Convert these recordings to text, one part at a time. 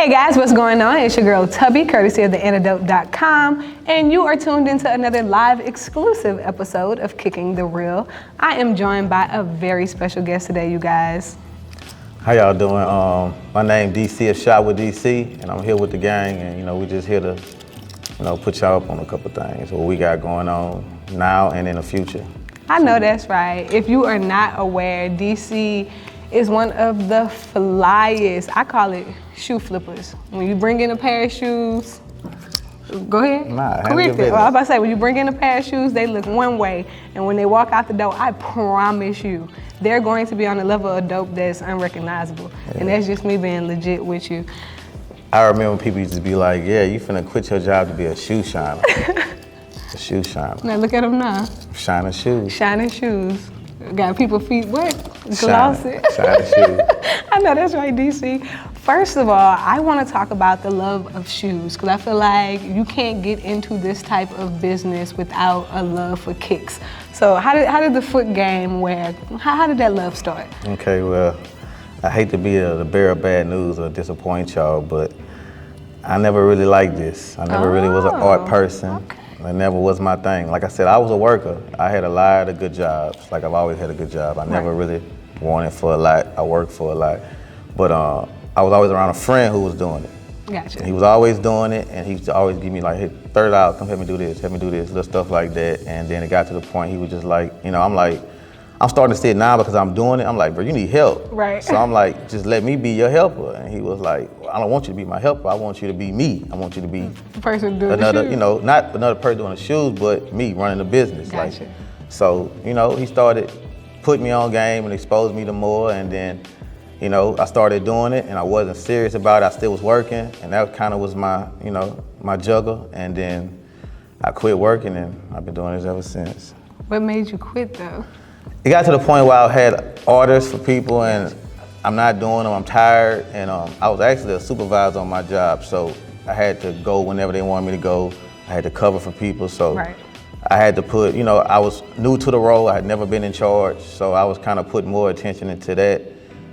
Hey guys, what's going on? It's your girl Tubbi, courtesy of theantidote.com, and you are tuned into another live exclusive episode of Kicking The Real. I am joined by a very special guest today, you guys. How y'all doing? My name DC is Shot with DC, and I'm here with the gang, and we just here to, put y'all up on a couple things, what we got going on now and in the future. I know that's right. If you are not aware, DC is one of the flyest, I call it shoe flippers. When you bring in a pair of shoes, go ahead, correct it. I was about to say, when you bring in a pair of shoes, they look one way, and when they walk out the door, I promise you, they're going to be on a level of dope that's unrecognizable. Yeah. And that's just me being legit with you. I remember people used to be like, yeah, you finna quit your job to be a shoe shiner. A shoe shiner. Now look at them now. Shining shoes. Shining shoes. Got people feet, what? Glossy. Shining shoes. I know that's right, DC. First of all, I want to talk about the love of shoes, because I feel like you can't get into this type of business without a love for kicks. So how did the foot game work? How did that love start? Okay, well, I hate to be the bearer of bad news or disappoint y'all, but I never really liked this. I never really was an art person. Okay. It never was my thing. Like I said, I was a worker. I had a lot of good jobs. Like I've always had a good job. I never really wanted for a lot. I worked for a lot. But I was always around a friend who was doing it. Gotcha. And he was always doing it, and he used to always give me like, hey, $30, come help me do this, little stuff like that. And then it got to the point he was just like, I'm starting to see it now because I'm doing it. I'm like, bro, you need help. Right. So I'm like, just let me be your helper. And he was like, well, I don't want you to be my helper. I want you to be me. I want you to be the person doing another, the shoes. Not another person doing the shoes, but me running the business. Gotcha. So, he started putting me on game and exposed me to more. And then, I started doing it and I wasn't serious about it. I still was working, and that kind of was my, my juggle. And then I quit working, and I've been doing this ever since. What made you quit though? It got to the point where I had orders for people and I'm not doing them, I'm tired, and I was actually a supervisor on my job, so I had to go whenever they wanted me to go. I had to cover for people, so I had to put, I was new to the role, I had never been in charge, so I was kind of putting more attention into that.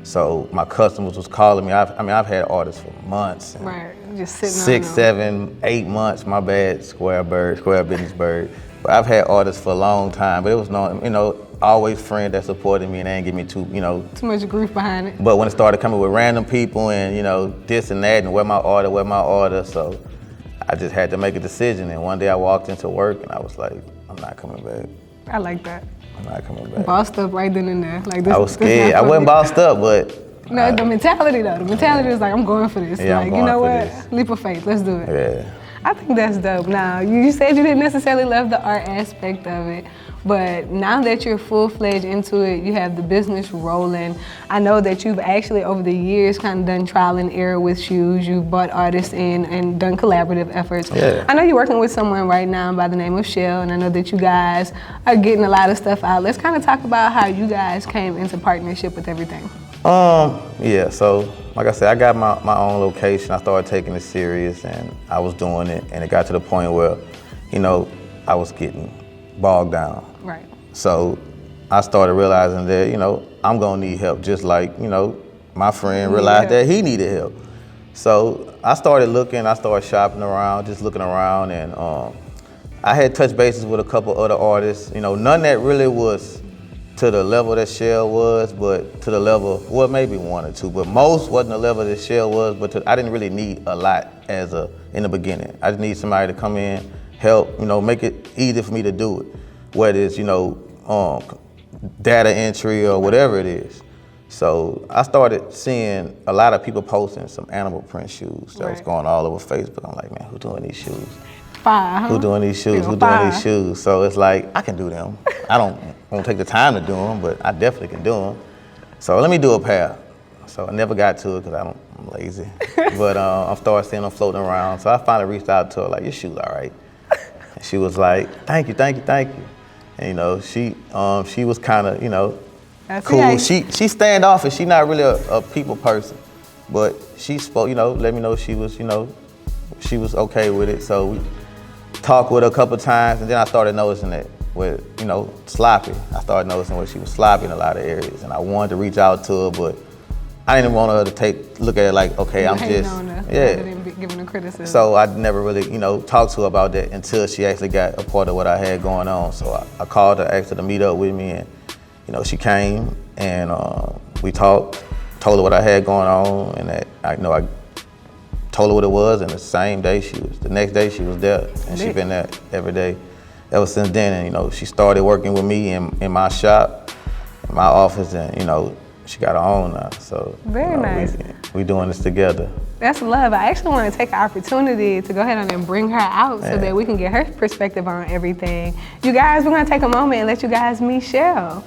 So my customers was calling me. I've had orders for months. Right, just sitting 6, 7, 8 months, my bad, square business bird. But I've had orders for a long time, but it was always friends that supported me and they didn't give me too much grief behind it. But when it started coming with random people and, this and that and where my order, so I just had to make a decision. And one day I walked into work and I was like, I'm not coming back. I like that. I'm not coming back. Bossed up right then and there. Like this, I was scared. I wasn't bossed up, but. No, the mentality though. The mentality is like, I'm going for this. Yeah, like, you know what? Leap of faith, let's do it. Yeah. I think that's dope. Now, you said you didn't necessarily love the art aspect of it, but now that you're full-fledged into it, you have the business rolling. I know that you've actually, over the years, kind of done trial and error with shoes. You've brought artists in and done collaborative efforts. Yeah. I know you're working with someone right now by the name of Chell, and I know that you guys are getting a lot of stuff out. Let's kind of talk about how you guys came into partnership with everything. Yeah, so like I said, I got my own location. I started taking it serious and I was doing it, and it got to the point where, I was getting bogged down. Right. So I started realizing that, I'm gonna need help, just like, my friend realized that he needed help. So I started looking, I started shopping around, just looking around, and I had touched bases with a couple other artists, none that really was to the level that Chell was, but to the level, well, maybe one or two, but most wasn't the level that Chell was, but I didn't really need a lot in the beginning. I just need somebody to come in, help, make it easy for me to do it, whether it's, data entry or whatever it is. So I started seeing a lot of people posting some animal print shoes that was going all over Facebook. I'm like, man, who doing these shoes? Who doing these shoes? Who doing these shoes? So it's like, I can do them. I won't take the time to do them, but I definitely can do them. So let me do a pair. So I never got to it because I'm lazy. But I started seeing them floating around. So I finally reached out to her like, your shoes all right? And she was like, thank you. And she was kind of, cool. She standoffish. She not really a people person, but she spoke, let me know she was okay with it. So we talked with her a couple times, and then I started noticing that with, sloppy. I started noticing where she was sloppy in a lot of areas, and I wanted to reach out to her, but I didn't want her to look at it like, okay, I'm just, giving her criticism. So I never really, talked to her about that until she actually got a part of what I had going on. So I called her, asked her to meet up with me, and she came and we talked, told her what I had going on, and that I told her what it was, and the next day she was there, and she's been there every day ever since then. And she started working with me in my shop, in my office, and she got her own now. So very nice. We doing this together. That's love. I actually want to take an opportunity to go ahead and bring her out so that we can get her perspective on everything. You guys, we're gonna take a moment and let you guys meet Chell.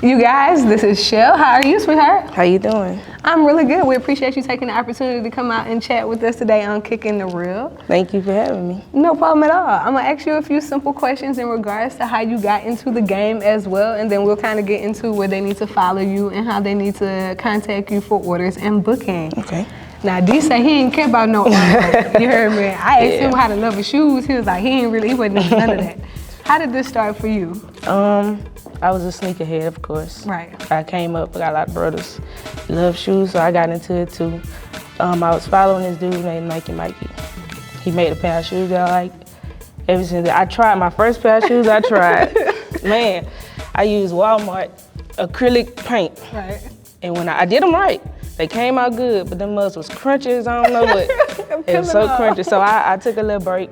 You guys, this is Chell. How are you, sweetheart? How you doing? I'm really good. We appreciate you taking the opportunity to come out and chat with us today on Kickin The Real. Thank you for having me. No problem at all. I'm gonna ask you a few simple questions in regards to how you got into the game as well, and then we'll kind of get into where they need to follow you and how they need to contact you for orders and booking. Okay. Now, D say he ain't care about no orders. You heard me? I asked him how to love his shoes. He was like, he wasn't into none of that. How did this start for you? I was a sneakerhead, of course. Right. I came up, I got a lot of brothers love shoes, so I got into it too. I was following this dude named Nike Mikey. He made a pair of shoes that I liked. Ever since I tried my first pair of shoes, man, I used Walmart acrylic paint. Right. And when I did them right, they came out good, but them mugs was crunchy as I don't know what. It was so crunchy. So I took a little break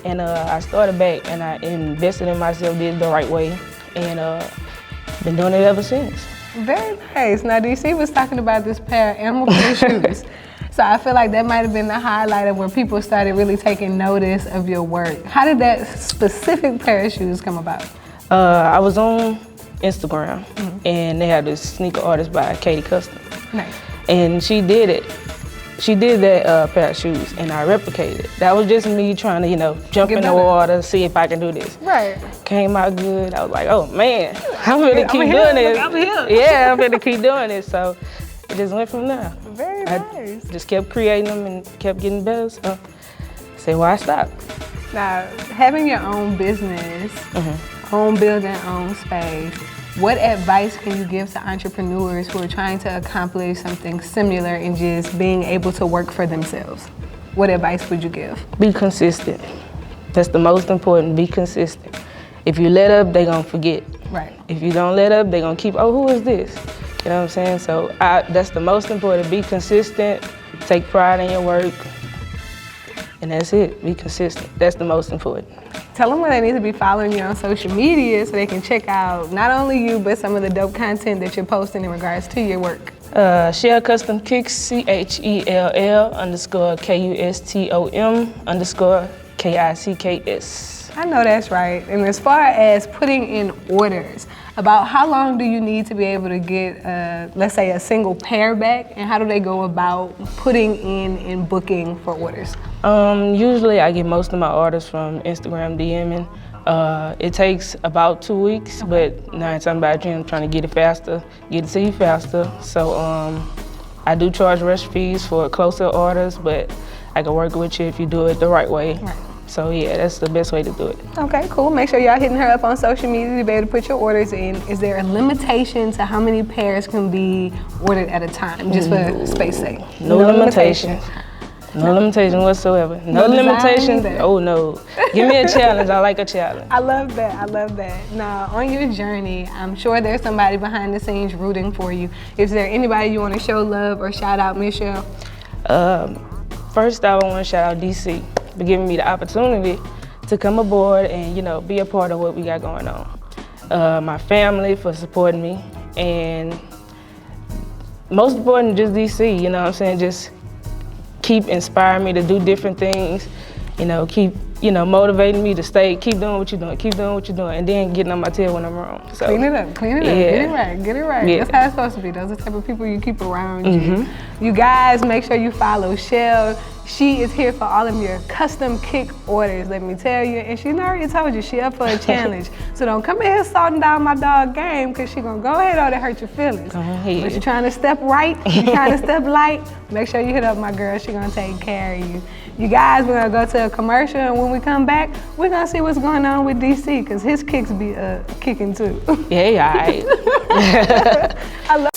and I started back and I invested in myself, did it the right way, and been doing it ever since. Very nice. Now, DC was talking about this pair of animal print shoes. So I feel like that might have been the highlight of when people started really taking notice of your work. How did that specific pair of shoes come about? I was on Instagram and they had this sneaker artist by Chell Kustom. Nice. And she did it. She did that pair of shoes and I replicated it. That was just me trying to, jump in the water, see if I can do this. Right. Came out good. I was like, oh man, I'm gonna keep doing this. I'm here. Yeah, I'm gonna keep doing it. So it just went from there. Very nice. I just kept creating them and kept getting better. So say why stop? Now, having your own business, home building, own space, what advice can you give to entrepreneurs who are trying to accomplish something similar and just being able to work for themselves? What advice would you give? Be consistent. That's the most important, be consistent. If you let up, they're gonna forget. Right. If you don't let up, they're gonna keep, oh, who is this? You know what I'm saying? So that's the most important, be consistent, take pride in your work, and that's it, be consistent. That's the most important. Tell them where they need to be following you on social media so they can check out not only you, but some of the dope content that you're posting in regards to your work. Chell Kustom Kicks, CHELL_KUSTOM_KICKS. I know that's right. And as far as putting in orders, about how long do you need to be able to get, let's say, a single pair back, and how do they go about putting in and booking for orders? Usually I get most of my orders from Instagram DMing. It takes about 2 weeks, but 9 times out of 10 I'm trying to get it faster, get it to you faster. So I do charge rush fees for closer orders, but I can work with you if you do it the right way. Right. So yeah, that's the best way to do it. Okay, cool. Make sure y'all hitting her up on social media to be able to put your orders in. Is there a limitation to how many pairs can be ordered at a time, just for space sake? No limitations. No limitation whatsoever. No limitations. Oh no. Give me a challenge. I like a challenge. I love that. I love that. Now, on your journey, I'm sure there's somebody behind the scenes rooting for you. Is there anybody you want to show love or shout out, Miss Chell? First, I want to shout out DC for giving me the opportunity to come aboard and, you know, be a part of what we got going on. My family for supporting me, and most important, just DC, you know what I'm saying? Just keep inspiring me to do different things, you know, keep, you know, motivating me to keep doing what you're doing, keep doing what you're doing, and then getting on my tail when I'm wrong. So, clean it up, get it right, get it right. Yeah. That's how it's supposed to be. Those are the type of people you keep around you. You guys, make sure you follow Chell. She is here for all of your custom kick orders, let me tell you. And she already told you she up for a challenge. So don't come in here salting down my dog game, because she gonna go ahead and hurt your feelings. But you're trying to step right, you're trying to step light, make sure you hit up my girl. She gonna take care of you. You guys, we're gonna go to a commercial, and when we come back, we're gonna see what's going on with DC, because his kicks be kicking too. Yeah, all right. I love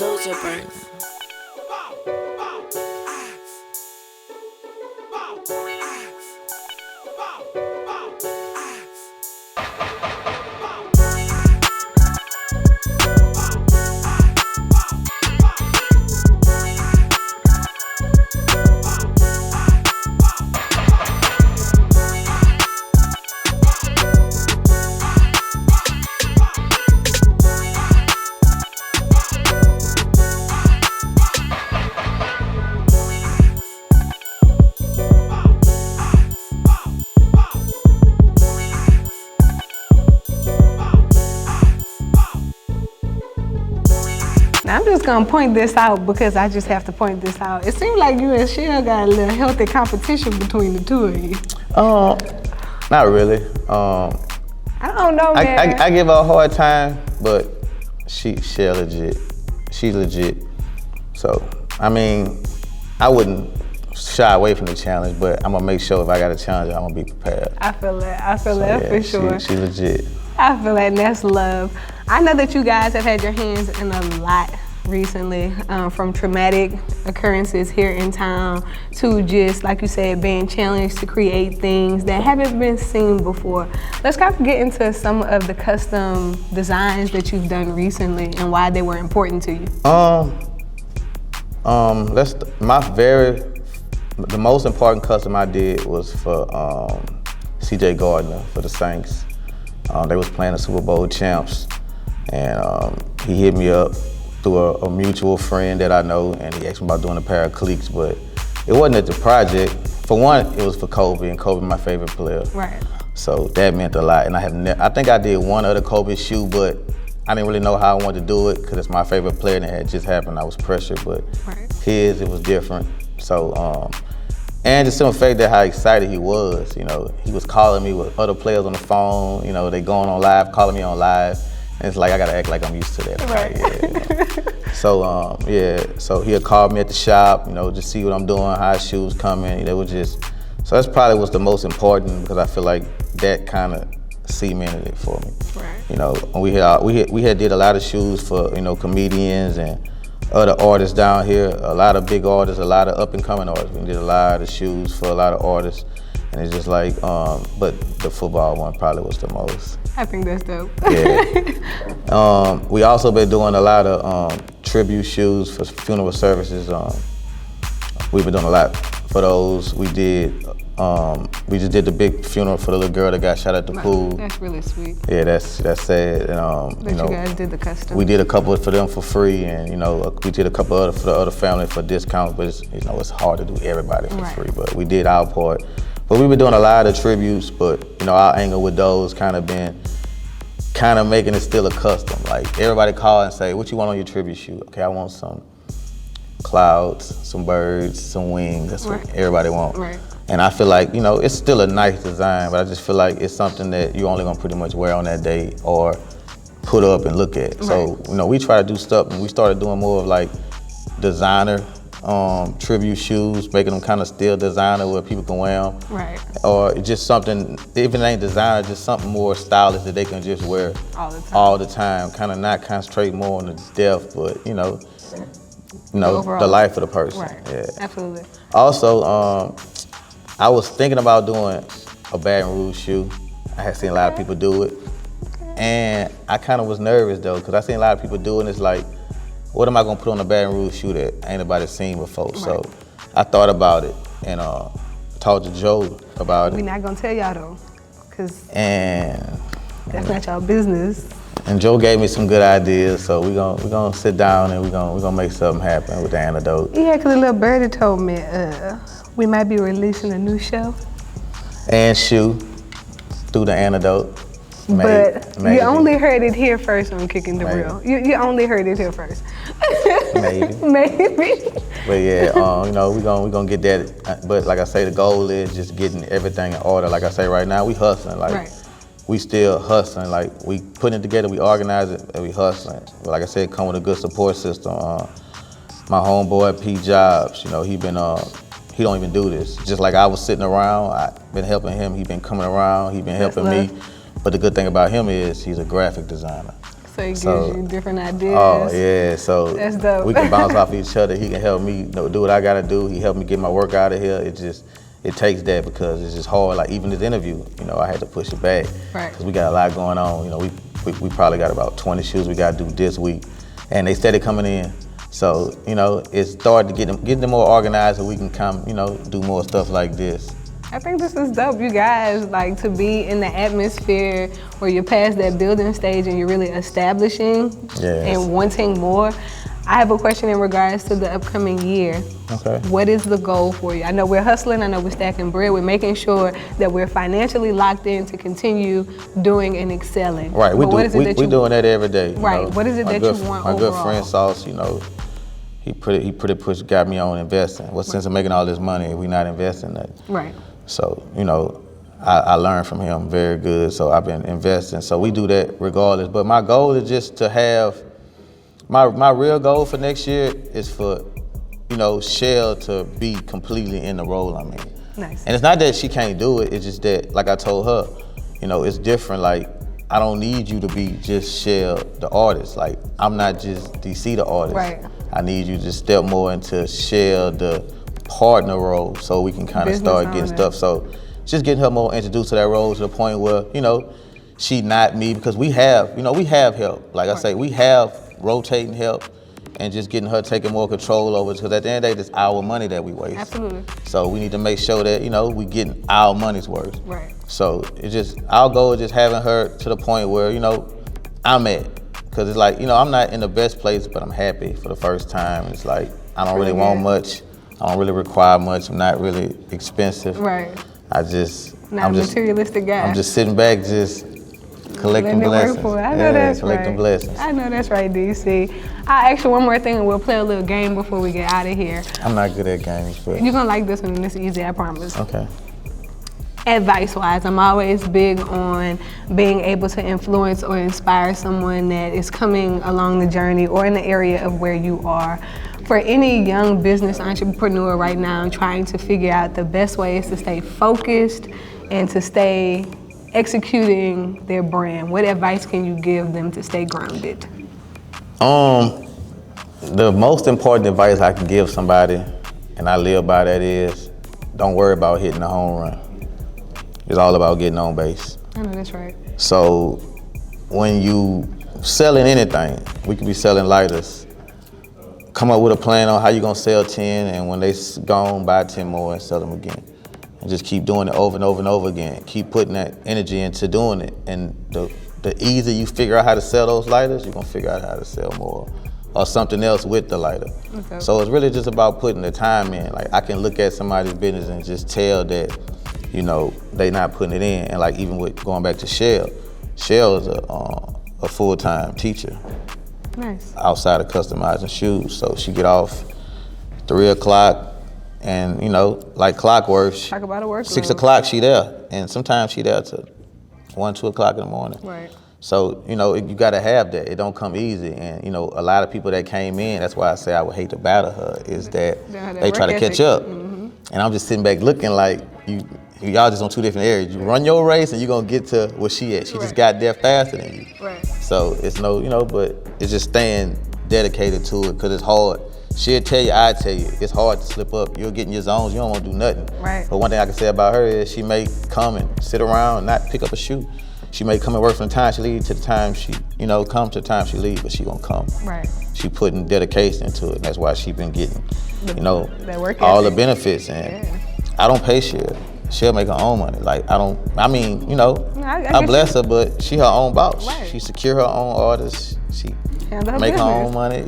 Now I'm just gonna point this out because I just have to point this out. It seems like you and Chell got a little healthy competition between the two of you. Not really. I don't know, man. I give her a hard time, but she legit. She's legit. So, I mean, I wouldn't shy away from the challenge, but I'm gonna make sure if I got a challenge, I'm gonna be prepared. I feel that for sure. She legit. I feel that, and that's love. I know that you guys have had your hands in a lot recently, from traumatic occurrences here in town to just, like you said, being challenged to create things that haven't been seen before. Let's kind of get into some of the custom designs that you've done recently and why they were important to you. The most important custom I did was for CJ Gardner for the Saints. They was playing the Super Bowl champs, and he hit me up through a mutual friend that I know, and he asked me about doing a pair of cleats, but it wasn't at the project. For one, it was for Kobe, and Kobe my favorite player. Right. So that meant a lot, and I think I did one other Kobe shoe, but I didn't really know how I wanted to do it because it's my favorite player, and it had just happened. I was pressured, but his, it was different. So, and just the fact that how excited he was, you know, he was calling me with other players on the phone, you know, they going on live, calling me on live, and it's like I gotta act like I'm used to that. Right. Like, yeah, you know. So, so he'll call me at the shop, you know, just see what I'm doing, how his shoes coming. It was just, so that's probably what's the most important, because I feel like that kind of cemented it for me. Right. You know, we had did a lot of shoes for, you know, comedians and other artists down here, a lot of big artists, a lot of up and coming artists. We did a lot of shoes for a lot of artists, and it's just like, but the football one probably was the most. I think that's dope. Yeah. We also been doing a lot of tribute shoes for funeral services. We've been doing a lot for those. We just did the big funeral for the little girl that got shot at the pool. That's really sweet. Yeah, that's sad. And, you guys did the custom. We did a couple for them for free, and you know, we did a couple other for the other family for discounts. But it's, you know, it's hard to do everybody for free. But we did our part. But we've been doing a lot of tributes. But you know, our angle with those kind of making it still a custom. Like everybody call and say, "What you want on your tribute shoe?" Okay, I want some clouds, some birds, some wings. That's what everybody wants. Right. And I feel like, you know, it's still a nice design, but I just feel like it's something that you're only gonna pretty much wear on that day or put up and look at. Right. So, you know, we try to do stuff, and we started doing more of like designer tribute shoes, making them kind of still designer where people can wear them. Right. Or just something, even it ain't designer, just something more stylish that they can just wear all the time. Kind of not concentrate more on the depth, but you know, you know, the life of the person. Right. Yeah. Absolutely. Also, I was thinking about doing a Baton Rouge shoe. I had seen a lot of people do it. And I kind of was nervous though, because I seen a lot of people do it, and it's like, what am I gonna put on a Baton Rouge shoe that ain't nobody seen before? Right. So I thought about it and talked to Joe about it. We're not gonna tell y'all though, because that's not y'all business. And Joe gave me some good ideas, so we gonna sit down and we gonna make something happen with the antidote. Yeah, because the little birdie told me we might be releasing a new show and shoe through the antidote. But you only heard it here first on Kickin The Real. You only heard it here first. Maybe. Maybe. But yeah, you know, we gonna get that. But like I say, the goal is just getting everything in order. Like I say, right now we hustling. Like we still hustling. Like we putting it together, we organize it, and we hustling. But like I said, come with a good support system. My homeboy P Jobs, you know, he don't even do this. Just like I was sitting around, I've been helping him. He been coming around. He been helping me. But the good thing about him is he's a graphic designer. So he gives you different ideas. Oh yeah, so that's dope. We can bounce off each other. He can help me do what I gotta do. He helped me get my work out of here. It takes that because it's just hard. Like even this interview, you know, I had to push it back because we got a lot going on. You know, we probably got about 20 shoes we gotta do this week, and they started coming in. So you know, it's started to get them more organized, so we can come, you know, do more stuff like this. I think this is dope, you guys, like to be in the atmosphere where you're past that building stage and you're really establishing and wanting more. I have a question in regards to the upcoming year. Okay. What is the goal for you? I know we're hustling, I know we're stacking bread, we're making sure that we're financially locked in to continue doing and excelling. Right, we're doing that every day. Right, what is it that you want overall? My good friend Sauce, you know, he pretty got me on investing. What's the sense of making all this money if we're not investing that? Right. So, you know, I learned from him very good, so I've been investing. So we do that regardless. But my goal is just to have, my real goal for next year is for, you know, Chell to be completely in the role I'm in. Nice. And it's not that she can't do it, it's just that, like I told her, you know, it's different. Like, I don't need you to be just Chell the artist. Like, I'm not just DC the artist. Right. I need you to step more into Chell the partner role so we can kind of start getting stuff. So just getting her more introduced to that role to the point where, you know, she not me, because we have help. Like I say, we have rotating help and just getting her taking more control over it, because at the end of the day, it's our money that we waste. Absolutely. So we need to make sure that, you know, we getting our money's worth. Right. So it's just, our goal is just having her to the point where, you know, I'm at. Because it's like, you know, I'm not in the best place, but I'm happy for the first time. It's like, I don't really want much. I don't really require much. I'm not really expensive. Right. I'm just materialistic guy. I'm just sitting back, just collecting blessings. I know that's collecting blessings. I know that's right, DC. I'll ask you one more thing and we'll play a little game before we get out of here. I'm not good at games, but you're gonna like this one and it's easy, I promise. Okay. Advice-wise, I'm always big on being able to influence or inspire someone that is coming along the journey or in the area of where you are. For any young business entrepreneur right now trying to figure out the best ways to stay focused and to stay executing their brand, what advice can you give them to stay grounded? The most important advice I can give somebody, and I live by that, is don't worry about hitting the home run. It's all about getting on base. I know that's right. So when you selling anything, we could be selling lighters, come up with a plan on how you're gonna sell 10, and when they gone, buy 10 more and sell them again. And just keep doing it over and over and over again. Keep putting that energy into doing it. And the easier you figure out how to sell those lighters, you're gonna figure out how to sell more or something else with the lighter. Okay. So it's really just about putting the time in. Like, I can look at somebody's business and just tell that, you know, they not putting it in. And like, even with going back to Chell is a full-time teacher. Nice. Outside of customizing shoes. So she get off 3 o'clock and, you know, like clockwork, talk about a work 6 o'clock she there. And sometimes she there till 1, 2 o'clock in the morning. Right. So, you know, you gotta have that. It don't come easy. And, you know, a lot of people that came in, that's why I say I would hate to battle her, is that they try to catch up. Mm-hmm. And I'm just sitting back looking like, y'all just on 2 different areas. You run your race and you're gonna get to where she at. She just got there faster than you. Right. So it's no, you know, but it's just staying dedicated to it, because it's hard She'll tell you, I tell you, it's hard to slip up. You'll get in your zones, you don't want to do nothing. Right. But one thing I can say about her is she may come and sit around and not pick up a shoe. She may come and work from the time she leaves to the time she, come to the time she leaves, but she gonna come. Right. She putting dedication into it, and that's why she been getting, that work all ethic. the benefits. And I don't pay Chell. Chell make her own money. Like, I bless her, but she her own boss. Right. She secure her own artists. She make her own money.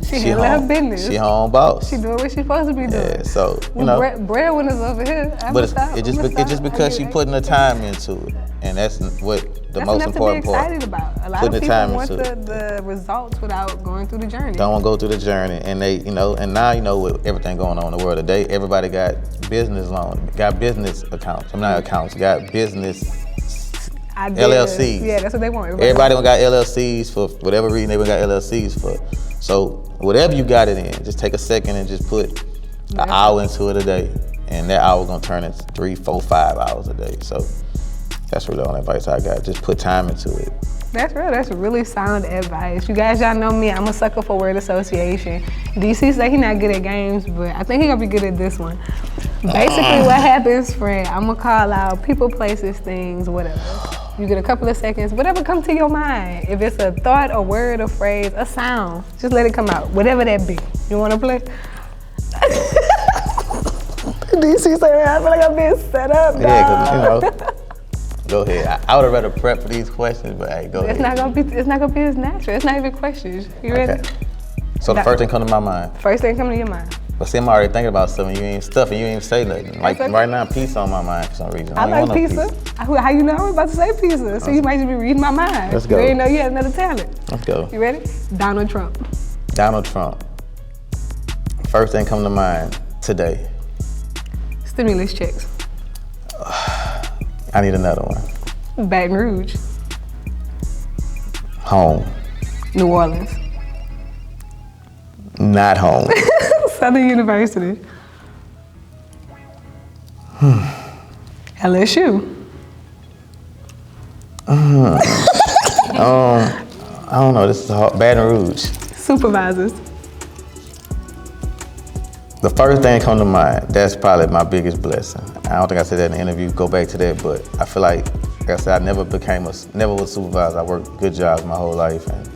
She handle her business. She her own boss. She doing what she supposed to be doing. Yeah, so, breadwinners over here. It's just because she putting the time into it. And that's what the most important part. That's enough to be excited about. A lot of people want the results without going through the journey. Don't want to go through the journey. And they, and now with everything going on in the world today, everybody got business loans, got business accounts. Got business LLCs. Yeah, that's what they want. Everybody got LLCs for whatever reason. They got LLCs for. So whatever you got it in, just take a second and just put an hour into it a day, and that hour gonna turn into 3, 4, 5 hours a day. So that's really the only advice I got. Just put time into it. That's real. That's really sound advice. You guys, y'all know me. I'm a sucker for word association. DC say he not good at games, but I think he gonna be good at this one. Basically, what happens, Fred? I'm gonna call out people, places, things, whatever. You get a couple of seconds, whatever comes to your mind. If it's a thought, a word, a phrase, a sound, just let it come out, whatever that be. You wanna play? DC say, I feel like I'm being set up, dog. Yeah, cause go ahead. I would have rather prep for these questions, but hey, go ahead. It's not gonna be as natural. It's not even questions. You ready? Okay. So the first thing come to my mind. First thing come to your mind. But see, I'm already thinking about something. You ain't say nothing. Like okay. Right now, pizza on my mind for some reason. I like pizza. How you know I was about to say pizza? So you might just be reading my mind. Let's go. You didn't know you had another talent. Let's go. You ready? Donald Trump. Donald Trump. First thing come to mind today. Stimulus checks. I need another one. Baton Rouge. Home. New Orleans. Not home. Southern University. LSU. I don't know. This is hard. Baton Rouge. Supervisors. The first thing that come to mind, that's probably my biggest blessing. I don't think I said that in the interview, go back to that, but I feel like I said, I never was a supervisor. I worked good jobs my whole life, and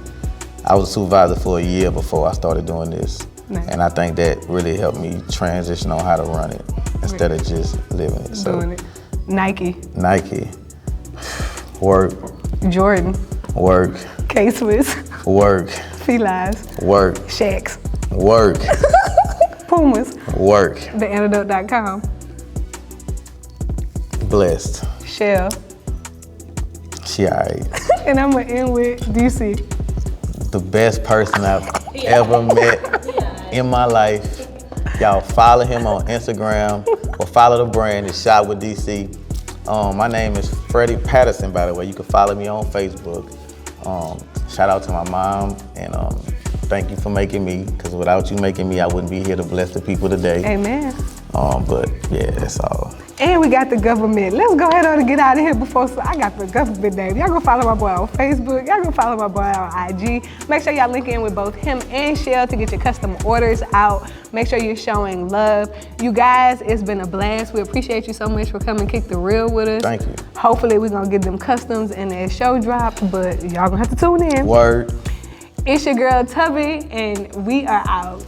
I was a supervisor for a year before I started doing this. Nice. And I think that really helped me transition on how to run it instead of just living it. So, doing it. Nike. Work. Jordan. Work. K-Swiss. Work. Felines. Work. Shaqs. Work. Pumas. Work. TheAntidote.com. Blessed. Chell. She alright. And I'm gonna end with DC. The best person I've ever met in my life. Y'all follow him on Instagram or follow the brand. It's Shot with DC. My name is Freddie Patterson, by the way. You can follow me on Facebook. Shout out to my mom, and thank you for making me, because without you making me, I wouldn't be here to bless the people today. Amen. But yeah, that's all. And we got the government. Let's go ahead and get out of here before I got the government name. Y'all go follow my boy on Facebook. Y'all go follow my boy on IG. Make sure y'all link in with both him and Chell to get your custom orders out. Make sure you're showing love. You guys, it's been a blast. We appreciate you so much for coming Kick the Real with us. Thank you. Hopefully we're gonna get them customs and that show dropped, but y'all gonna have to tune in. Word. It's your girl Tubbi, and we are out.